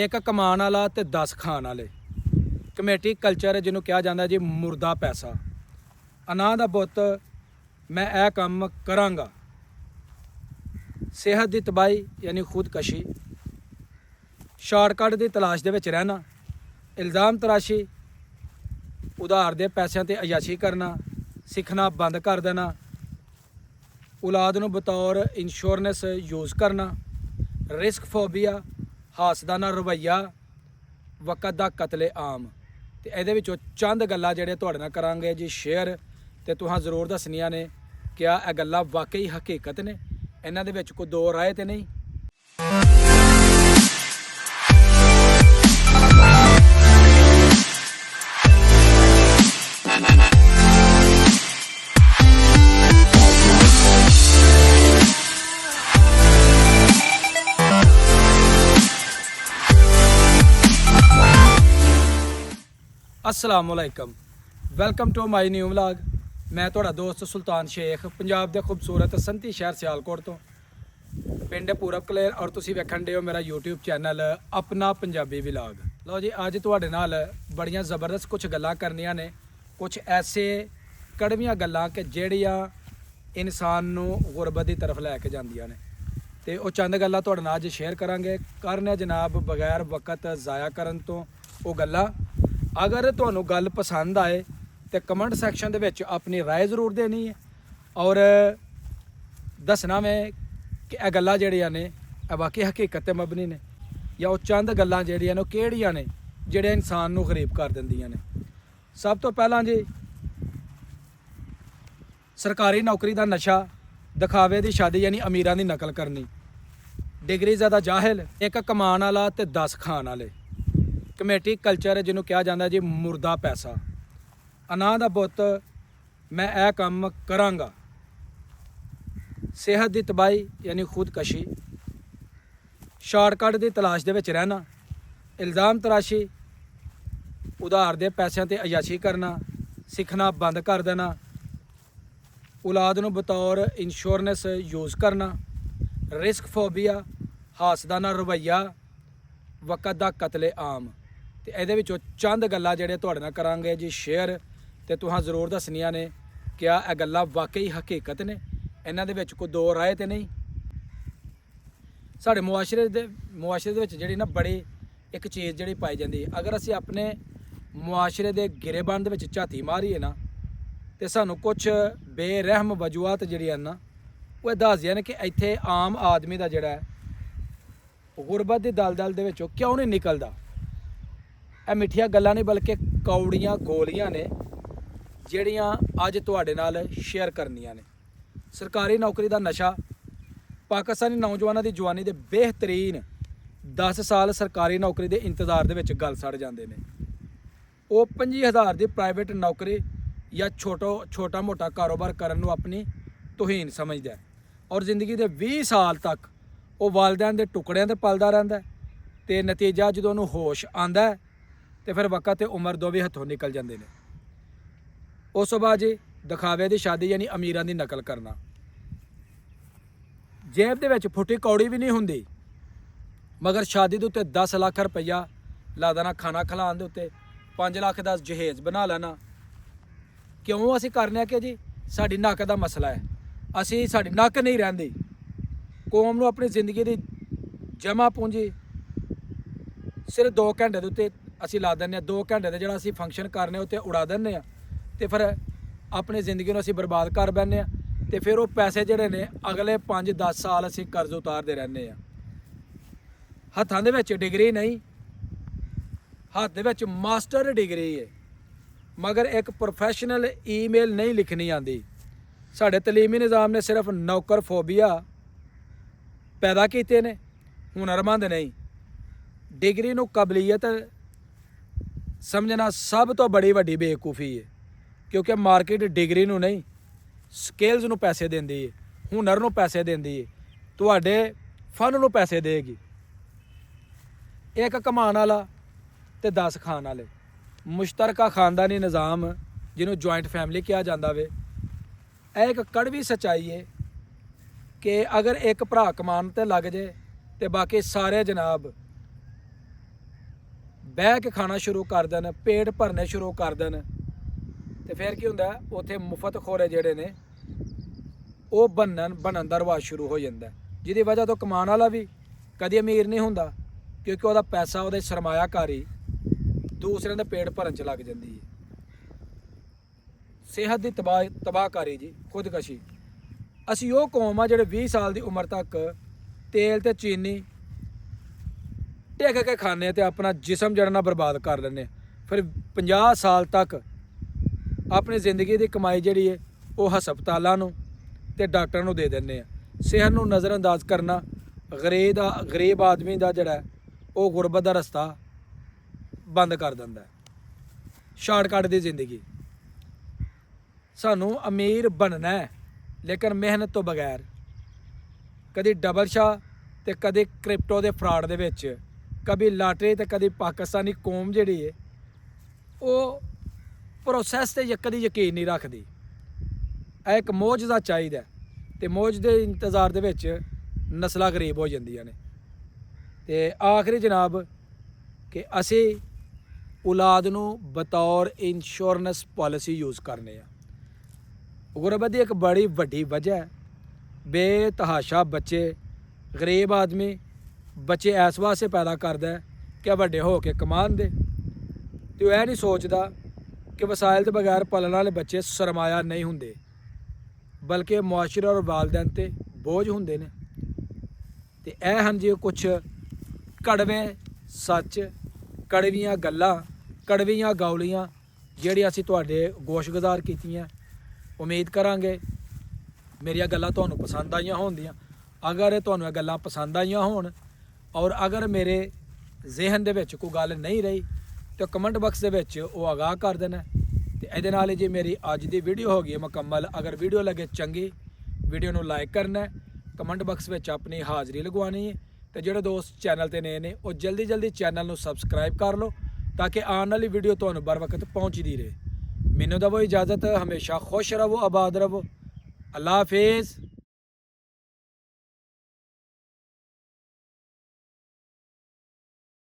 ਇੱਕ ਕਮਾਉਣ ਵਾਲਾ ਤੇ 10 ਖਾਣ ਵਾਲੇ। ਕਮੇਟੀ ਕਲਚਰ ਜਿਹਨੂੰ ਕਿਹਾ ਜਾਂਦਾ ਜੀ ਮੁਰਦਾ ਪੈਸਾ। ਅਨਾਹ ਦਾ ਬੁੱਤ ਮੈਂ ਇਹ ਕੰਮ ਕਰਾਂਗਾ। ਸਿਹਤ ਦੀ ਤਬਾਹੀ ਯਾਨੀ ਖੁਦਕਸ਼ੀ। ਸ਼ਾਰਟਕਟ ਦੀ ਤਲਾਸ਼ ਦੇ ਵਿੱਚ ਰਹਿਣਾ। ਇਲਜ਼ਾਮ ਤਰਾਸ਼ੀ, ਉਧਾਰ ਦੇ ਪੈਸਿਆਂ ਤੇ ਅਯਾਸ਼ੀ ਕਰਨਾ, ਸਿੱਖਣਾ ਬੰਦ ਕਰ ਦੇਣਾ, ਔਲਾਦ ਨੂੰ ਬਤੌਰ ਇੰਸ਼ੋਰੈਂਸ ਯੂਜ਼ ਕਰਨਾ, ਰਿਸਕ ਫੋਬੀਆ, ਹਾਸਦਾਨਾ ਰਵੱਈਆ, ਵਕਤ ਦਾ ਕਤਲੇ ਆਮ। ਤੇ ਇਹਦੇ ਵਿੱਚੋਂ ਚੰਦ ਗੱਲਾਂ ਜਿਹੜੇ ਤੁਹਾਡੇ ਨਾਲ ਕਰਾਂਗੇ ਜੀ ਸ਼ੇਅਰ, ਤੇ ਤੁਹਾਂ ਜ਼ਰੂਰ ਦੱਸਣੀਆਂ ਨੇ ਕਿ ਇਹ ਗੱਲਾਂ ਵਾਕਈ ਹਕੀਕਤ ਨੇ, ਇਹਨਾਂ ਦੇ ਵਿੱਚ ਕੋਈ ਦੋ ਰਾਏ ਤੇ ਨਹੀਂ। अस्सलामुअलैकुम, welcome to my new vlog. मैं ਤੁਹਾਡਾ ਦੋਸਤ ਸੁਲਤਾਨ ਸ਼ੇਖ, ਪੰਜਾਬ ਦੇ ਖੂਬਸੂਰਤ ਸੰਤੀ ਸ਼ਹਿਰ ਸਿਆਲਕੋਟ ਤੋਂ, ਪਿੰਡ ਪੂਰਬ ਕਲੇਰ, ਔਰ ਤੁਸੀਂ ਵੇਖਣ ਦੇ ਹੋ ਮੇਰਾ YouTube ਚੈਨਲ ਆਪਣਾ ਪੰਜਾਬੀ ਵਲੌਗ। ਲਓ ਜੀ, ਅੱਜ ਤੁਹਾਡੇ ਨਾਲ ਬੜੀਆਂ ਜ਼ਬਰਦਸਤ ਕੁਝ ਗੱਲਾਂ ਕਰਨੀਆਂ ਨੇ, ਕੁਝ ਐਸੇ ਕੜਵੀਆਂ ਗੱਲਾਂ ਕਿ ਜਿਹੜੀਆਂ ਇਨਸਾਨ ਨੂੰ ਗੁਰਬਤ ਦੀ ਤਰਫ ਲੈ ਕੇ ਜਾਂਦੀਆਂ ਨੇ, ਤੇ ਉਹ ਚੰਦ ਗੱਲਾਂ ਤੁਹਾਡੇ ਨਾਲ ਅੱਜ ਸ਼ੇਅਰ ਕਰਾਂਗੇ। ਕਰਨੇ ਜਨਾਬ ਬਗੈਰ ਵਕਤ ਜ਼ਾਇਆ ਕਰਨ ਤੋਂ ਉਹ ਗੱਲਾਂ। अगर ਤੁਹਾਨੂੰ ਗੱਲ ਪਸੰਦ ਆਏ ਤੇ ਕਮੈਂਟ ਸੈਕਸ਼ਨ ਦੇ ਵਿੱਚ ਆਪਣੀ ਰਾਏ ਜ਼ਰੂਰ ਦੇਣੀ ਹੈ, ਔਰ ਦੱਸਣਾ ਮੈਂ ਕਿ ਇਹ ਗੱਲਾਂ ਜਿਹੜੀਆਂ ਨੇ ਇਹ ਵਾਕਈ ਹਕੀਕਤ ਤੇ ਮਬਨੀ ਨੇ, ਜਾਂ ਉਹ ਚੰਦ ਗੱਲਾਂ ਜਿਹੜੀਆਂ ਨੇ ਉਹ ਕਿਹੜੀਆਂ ਨੇ ਜਿਹੜੇ ਇਨਸਾਨ ਨੂੰ ਗਰੀਬ ਕਰ ਦਿੰਦੀਆਂ ਨੇ। ਸਭ ਤੋਂ ਪਹਿਲਾਂ ਜੀ, ਸਰਕਾਰੀ ਨੌਕਰੀ ਦਾ ਨਸ਼ਾ, ਦਿਖਾਵੇ ਦੀ ਸ਼ਾਦੀ ਯਾਨੀ ਅਮੀਰਾਂ ਦੀ ਨਕਲ ਕਰਨੀ, ਡਿਗਰੀ ਜ਼ਿਆਦਾ ਜਾਹਿਲ, ਇੱਕ ਕਮਾਉਣ ਵਾਲਾ ਤੇ 10 ਖਾਣ ਵਾਲੇ। ਕਮੇਟੀ ਕਲਚਰ ਜਿਹਨੂੰ ਕਿਹਾ ਜਾਂਦਾ ਜੀ ਮੁਰਦਾ ਪੈਸਾ। ਅਨਾਹ ਦਾ ਬੁੱਤ ਮੈਂ ਇਹ ਕੰਮ ਕਰਾਂਗਾ। ਸਿਹਤ ਦੀ ਤਬਾਹੀ ਯਾਨੀ ਖੁਦਕਸ਼ੀ। ਸ਼ਾਰਟਕਟ ਦੀ ਤਲਾਸ਼ ਦੇ ਵਿੱਚ ਰਹਿਣਾ। ਇਲਜ਼ਾਮ ਤਰਾਸ਼ੀ, ਉਧਾਰ ਦੇ ਪੈਸਿਆਂ ਤੇ ਅਯਾਸ਼ੀ ਕਰਨਾ, ਸਿੱਖਣਾ ਬੰਦ ਕਰ ਦੇਣਾ, ਔਲਾਦ ਨੂੰ ਬਤੌਰ ਇੰਸ਼ੋਰੈਂਸ ਯੂਜ਼ ਕਰਨਾ, ਰਿਸਕ ਫੋਬੀਆ, ਹਾਸਦਾਨਾ ਰਵੱਈਆ, ਵਕਤ ਦਾ ਕਤਲੇ ਆਮ। ਤੇ ਇਹਦੇ ਵਿੱਚੋਂ ਚੰਦ ਗੱਲਾਂ ਜਿਹੜੇ ਤੁਹਾਡੇ ਨਾਲ ਕਰਾਂਗੇ ਜੀ ਸ਼ੇਅਰ, ਤੇ ਤੁਹਾਂ ਜ਼ਰੂਰ ਦੱਸਣੀਆਂ ਨੇ ਕਿ ਇਹ ਗੱਲਾਂ ਵਾਕਈ ਹਕੀਕਤ ਨੇ, ਇਹਨਾਂ ਦੇ ਵਿੱਚ ਕੋਈ ਦੋ ਰਾਏ ਤੇ ਨਹੀਂ। ਸਾਡੇ ਮੁਆਸ਼ਰੇ ਦੇ ਵਿੱਚ ਜਿਹੜੀ ਨਾ ਬੜੀ ਇੱਕ ਚੀਜ਼ ਜਿਹੜੀ ਪਾਈ ਜਾਂਦੀ ਹੈ, ਅਗਰ ਅਸੀਂ ਆਪਣੇ ਮੁਆਸ਼ਰੇ ਦੇ ਗਿਰੇਬਾਨ ਦੇ ਵਿੱਚ ਝਾਤੀ ਮਾਰੀਏ ਨਾ, ਤੇ ਸਾਨੂੰ ਕੁਝ ਬੇਰਹਿਮ ਵਜੂਹਾਤ ਜਿਹੜੀਆਂ ਨਾ ਉਹ ਦੱਸਦੀਆਂ ਨੇ ਕਿ ਇੱਥੇ ਆਮ ਆਦਮੀ ਦਾ ਜਿਹੜਾ ਹੈ ਗੁਰਬਤ ਦੀ ਦਲਦਲ ਦੇ ਵਿੱਚੋਂ ਕਿਉਂ ਨਹੀਂ ਨਿਕਲਦਾ। ਇਹ ਮਿੱਠੀਆਂ ਗੱਲਾਂ ਨਹੀਂ ਬਲਕਿ ਕੌੜੀਆਂ ਗੋਲੀਆਂ ਨੇ ਜਿਹੜੀਆਂ ਅੱਜ ਤੁਹਾਡੇ ਨਾਲ ਸ਼ੇਅਰ ਕਰਨੀਆਂ ਨੇ। ਸਰਕਾਰੀ ਨੌਕਰੀ ਦਾ ਨਸ਼ਾ। ਪਾਕਿਸਤਾਨੀ ਨੌਜਵਾਨਾਂ ਦੀ ਜਵਾਨੀ ਦੇ ਬਿਹਤਰੀਨ 10 ਸਾਲ ਸਰਕਾਰੀ ਨੌਕਰੀ ਦੇ ਇੰਤਜ਼ਾਰ ਦੇ ਵਿੱਚ ਗਲ ਸੜ ਜਾਂਦੇ ਨੇ। ਉਹ 25,000 ਦੀ ਪ੍ਰਾਈਵੇਟ ਨੌਕਰੀ ਜਾਂ ਛੋਟਾ ਮੋਟਾ ਕਾਰੋਬਾਰ ਕਰਨ ਨੂੰ ਆਪਣੀ ਤੋਹੀਨ ਸਮਝਦਾ, ਔਰ ਜ਼ਿੰਦਗੀ ਦੇ 20 ਸਾਲ ਤੱਕ ਉਹ ਵਾਲਿदैन ਦੇ ਟੁਕੜਿਆਂ ਤੇ ਪਲਦਾ ਰਹਿੰਦਾ। ਤੇ ਨਤੀਜਾ ਜਦੋਂ ਉਹਨੂੰ ਹੋਸ਼ ਆਂਦਾ ਤੇ ਫਿਰ ਵਕਤ ਤੇ ਉਮਰ ਦੋਵੇਂ ਹੱਥੋਂ ਨਿਕਲ ਜਾਂਦੇ ਨੇ। ਉਸ ਤੋਂ ਬਾਅਦ ਜੀ ਦਿਖਾਵੇ ਦੀ ਸ਼ਾਦੀ ਯਾਨੀ ਅਮੀਰਾਂ ਦੀ ਨਕਲ ਕਰਨਾ। ਜੇਬ ਦੇ ਵਿੱਚ ਫੁੱਟੀ ਕੌੜੀ ਵੀ ਨਹੀਂ ਹੁੰਦੀ, ਮਗਰ ਸ਼ਾਦੀ ਦੇ ਉੱਤੇ 10 ਲੱਖ ਰੁਪਈਆ ਲਾ ਦੇਣਾ, ਖਾਣਾ ਖਿਲਾਉਣ ਦੇ ਉੱਤੇ 5 ਲੱਖ ਦਾ ਜਹੇਜ਼ ਬਣਾ ਲੈਣਾ। ਕਿਉਂ ਅਸੀਂ ਕਰਨੇ ਆ ਕਿ ਜੀ ਸਾਡੀ ਨੱਕ ਦਾ ਮਸਲਾ ਹੈ, ਸਾਡੀ ਨੱਕ ਨਹੀਂ ਰਹਿੰਦੀ। ਕੌਮ ਨੂੰ ਆਪਣੀ ਜ਼ਿੰਦਗੀ ਦੀ ਜਮ੍ਹਾਂ ਪੂੰਜੀ ਸਿਰਫ 2 ਘੰਟੇ ਦੇ ਉੱਤੇ ਅਸੀਂ ਲਾ ਦਿੰਦੇ ਹਾਂ। 2 ਘੰਟੇ ਦੇ ਜਿਹੜਾ ਅਸੀਂ ਫੰਕਸ਼ਨ ਕਰਨੇ ਉੱਤੇ ਉਡਾ ਦਿੰਦੇ ਹਾਂ, ਤੇ ਫਿਰ ਆਪਣੀ ਜ਼ਿੰਦਗੀ ਨੂੰ ਅਸੀਂ ਬਰਬਾਦ ਕਰ ਬੈਠਦੇ ਹਾਂ। ਤੇ ਫਿਰ ਉਹ ਪੈਸੇ ਜਿਹੜੇ ਨੇ ਅਗਲੇ 5-10 ਸਾਲ ਅਸੀਂ ਕਰਜ਼ ਉਤਾਰਦੇ ਰਹਿੰਦੇ ਹਾਂ। ਹੱਥਾਂ ਦੇ ਵਿੱਚ ਡਿਗਰੀ ਨਹੀਂ, ਹੱਥ ਦੇ ਵਿੱਚ ਮਾਸਟਰ ਡਿਗਰੀ ਹੈ, ਮਗਰ ਇੱਕ ਪ੍ਰੋਫੈਸ਼ਨਲ ਈਮੇਲ ਨਹੀਂ ਲਿਖਣੀ ਆਉਂਦੀ। ਸਾਡੇ ਤਲੀਮੀ ਨਿਜ਼ਾਮ ਨੇ ਸਿਰਫ ਨੌਕਰ ਫੋਬੀਆ ਪੈਦਾ ਕੀਤੇ ਨੇ, ਹੁਨਰਮੰਦ ਨਹੀਂ। ਡਿਗਰੀ ਨੂੰ ਕਾਬਲੀਅਤ ਸਮਝਣਾ ਸਭ ਤੋਂ ਬੜੀ ਵੱਡੀ ਬੇਵਕੂਫੀ ਹੈ, ਕਿਉਂਕਿ ਮਾਰਕੀਟ ਡਿਗਰੀ ਨੂੰ ਨਹੀਂ ਸਕਿੱਲਸ ਨੂੰ ਪੈਸੇ ਦਿੰਦੀ ਹੈ, ਹੁਨਰ ਨੂੰ ਪੈਸੇ ਦਿੰਦੀ ਹੈ, ਤੁਹਾਡੇ ਫਨ ਨੂੰ ਪੈਸੇ ਦੇਗੀ। ਇੱਕ ਕਮਾਉਣ ਵਾਲਾ ਤੇ 10 ਖਾਣ ਵਾਲੇ। ਮੁਸ਼ਤਰਕਾ ਖਾਨਦਾਨੀ ਨਿਜ਼ਾਮ ਜਿਹਨੂੰ ਜੁਆਇੰਟ ਫੈਮਿਲੀ ਕਿਹਾ ਜਾਂਦਾ ਵੇ, ਇਹ ਇੱਕ ਕੜਵੀ ਸੱਚਾਈ ਹੈ ਕਿ ਅਗਰ ਇੱਕ ਭਰਾ ਕਮਾਉਣ ਤੇ ਲੱਗ ਜੇ ਤੇ ਬਾਕੀ ਸਾਰੇ ਜਨਾਬ ਬਹਿ ਕੇ ਖਾਣਾ ਸ਼ੁਰੂ ਕਰ ਦੇਣ, ਪੇਟ ਭਰਨੇ ਸ਼ੁਰੂ ਕਰ ਦੇਣ, ਤੇ ਫਿਰ ਕੀ ਹੁੰਦਾ ਉੱਥੇ ਮੁਫਤ ਖੋਰੇ ਜਿਹੜੇ ਨੇ ਉਹ ਬਣਨ ਦਾ ਰਿਵਾਜ ਸ਼ੁਰੂ ਹੋ ਜਾਂਦਾ, ਜਿਹਦੀ ਵਜ੍ਹਾ ਤੋਂ ਕਮਾਉਣ ਵਾਲਾ ਵੀ ਕਦੀ ਅਮੀਰ ਨਹੀਂ ਹੁੰਦਾ, ਕਿਉਂਕਿ ਉਹਦਾ ਪੈਸਾ, ਉਹਦੇ ਸਰਮਾਇਆਕਾਰੀ ਦੂਸਰਿਆਂ ਦੇ ਪੇਟ ਭਰਨ 'ਚ ਲੱਗ ਜਾਂਦੀ ਹੈ। ਸਿਹਤ ਦੀ ਤਬਾਹਕਾਰੀ ਜੀ, ਖੁਦਕਸ਼ੀ। ਅਸੀਂ ਉਹ ਕੌਮ ਆ ਜਿਹੜੇ 20 ਸਾਲ ਦੀ ਉਮਰ ਤੱਕ ਤੇਲ ਤੇ ਚੀਨੀ ਟਿਕ ਕੇ ਖਾਂਦੇ ਤੇ ਆਪਣਾ ਜਿਸਮ ਜਿਹੜਾ ਨਾ ਬਰਬਾਦ ਕਰ ਲੈਂਦੇ, ਫਿਰ 50 ਸਾਲ ਤੱਕ ਆਪਣੀ ਜ਼ਿੰਦਗੀ ਦੀ ਕਮਾਈ ਜਿਹੜੀ ਹੈ ਉਹ ਹਸਪਤਾਲਾਂ ਨੂੰ ਤੇ ਡਾਕਟਰਾਂ ਨੂੰ ਦੇ ਦਿੰਦੇ ਆ। ਸਿਹਤ ਨੂੰ ਨਜ਼ਰਅੰਦਾਜ਼ ਕਰਨਾ ਗਰੀਬ ਆਦਮੀ ਦਾ ਜਿਹੜਾ ਉਹ ਗੁਰਬਤ ਦਾ ਰਸਤਾ ਬੰਦ ਕਰ ਦਿੰਦਾ। ਸ਼ਾਰਟਕਟ ਦੀ ਜ਼ਿੰਦਗੀ। ਸਾਨੂੰ ਅਮੀਰ ਬਣਨਾ ਹੈ ਲੇਕਿਨ ਮਿਹਨਤ ਤੋਂ ਬਗੈਰ। ਕਦੀ ਡਬਲ ਸ਼ਾਹ ਤੇ ਕਦੀ ਕ੍ਰਿਪਟੋ ਦੇ ਫਰਾਡ ਦੇ ਵਿੱਚ, ਕਦੀ ਲਾਟਰੀ ਤੇ ਕਦੀ ਪਾਕਿਸਤਾਨੀ ਕੌਮ ਜਿਹੜੀ ਹੈ ਉਹ ਪ੍ਰੋਸੈਸ ਤੇ ਕਦੀ ਯਕੀਨ ਨਹੀਂ ਰੱਖਦੀ। ਇਹ ਇੱਕ ਮੌਜਜ਼ਾ ਚਾਹੀਦਾ ਤੇ ਮੌਜ ਦੇ ਇੰਤਜ਼ਾਰ ਦੇ ਵਿੱਚ ਨਸਲਾਂ ਗਰੀਬ ਹੋ ਜਾਂਦੀਆਂ ਨੇ। ਤੇ ਆਖਰੀ ਜਨਾਬ ਕਿ ਅਸੀਂ ਔਲਾਦ ਨੂੰ ਬਤੌਰ ਇੰਸ਼ੋਰੈਂਸ ਪਾਲਿਸੀ ਯੂਜ਼ ਕਰਨੇ ਆ। ਗੁਰਬਤ ਦੀ ਇੱਕ ਬੜੀ ਵੱਡੀ ਵਜ੍ਹਾ ਹੈ ਬੇਤਹਾਸ਼ਾ ਬੱਚੇ, ਗਰੀਬ ਆਦਮੀ ਬੱਚੇ ਇਸ ਵਾਸਤੇ ਪੈਦਾ ਕਰਦਾ ਕਿ ਵੱਡੇ ਹੋ ਕੇ ਕਮਾਉਣ ਦੇ, ਤੇ ਉਹ ਇਹ ਨਹੀਂ ਸੋਚਦਾ ਕਿ ਵਸਾਇਲ ਤੋਂ ਬਗੈਰ ਪਲਣ ਵਾਲੇ ਬੱਚੇ ਸਰਮਾਇਆ ਨਹੀਂ ਹੁੰਦੇ, ਬਲਕਿ ਮੁਆਸ਼ਰੇ ਔਰ ਵਾਲਦੈਨ 'ਤੇ ਬੋਝ ਹੁੰਦੇ ਨੇ। ਤੇ ਇਹ ਹਨ ਜੀ ਕੁਛ ਕੜਵੇਂ ਸੱਚ, ਕੜਵੀਆਂ ਗੱਲਾਂ, ਕੜਵੀਆਂ ਗੌਲੀਆਂ ਜਿਹੜੀਆਂ ਅਸੀਂ ਤੁਹਾਡੇ ਗੋਸ਼ਗੁਜ਼ਾਰ ਕੀਤੀਆਂ। ਉਮੀਦ ਕਰਾਂਗੇ ਮੇਰੀਆਂ ਗੱਲਾਂ ਤੁਹਾਨੂੰ ਪਸੰਦ ਆਈਆਂ ਹੋਣਗੀਆਂ। ਅਗਰ ਤੁਹਾਨੂੰ ਇਹ ਗੱਲਾਂ ਪਸੰਦ ਆਈਆਂ ਹੋਣ ਔਰ ਅਗਰ ਮੇਰੇ ਜ਼ਿਹਨ ਦੇ ਵਿੱਚ ਕੋਈ ਗੱਲ ਨਹੀਂ ਰਹੀ ਤਾਂ ਕਮੈਂਟ ਬਾਕਸ ਦੇ ਵਿੱਚ ਉਹ ਆਗਾਹ ਕਰ ਦੇਣਾ। ਤੇ ਇਹਦੇ ਨਾਲ ਹੀ ਜੀ ਮੇਰੀ ਅੱਜ ਦੀ ਵੀਡੀਓ ਹੋ ਗਈ ਹੈ ਮੁਕੰਮਲ। ਅਗਰ ਵੀਡੀਓ ਲੱਗੇ ਚੰਗੀ, ਵੀਡੀਓ ਨੂੰ ਲਾਈਕ ਕਰਨਾ, ਕਮੈਂਟ ਬਾਕਸ ਵਿੱਚ ਆਪਣੀ ਹਾਜ਼ਰੀ ਲਗਵਾਉਣੀ ਹੈ। ਤੇ ਜਿਹੜੇ ਦੋਸਤ ਚੈਨਲ ਤੇ ਨਏ ਨੇ ਉਹ ਜਲਦੀ ਚੈਨਲ ਨੂੰ ਸਬਸਕ੍ਰਾਈਬ ਕਰ ਲਓ ਤਾਂ ਕਿ ਆਉਣ ਵਾਲੀ ਵੀਡੀਓ ਤੁਹਾਨੂੰ बर वक्त ਪਹੁੰਚਦੀ ਰਹੇ। ਮੈਨੂੰ ਦਵੋ ਇਜਾਜ਼ਤ। ਹਮੇਸ਼ਾ ਖੁਸ਼ ਰਹੋ, ਆਬਾਦ ਰਹੋ। ਅੱਲਾ ਹਾਫਿਜ਼।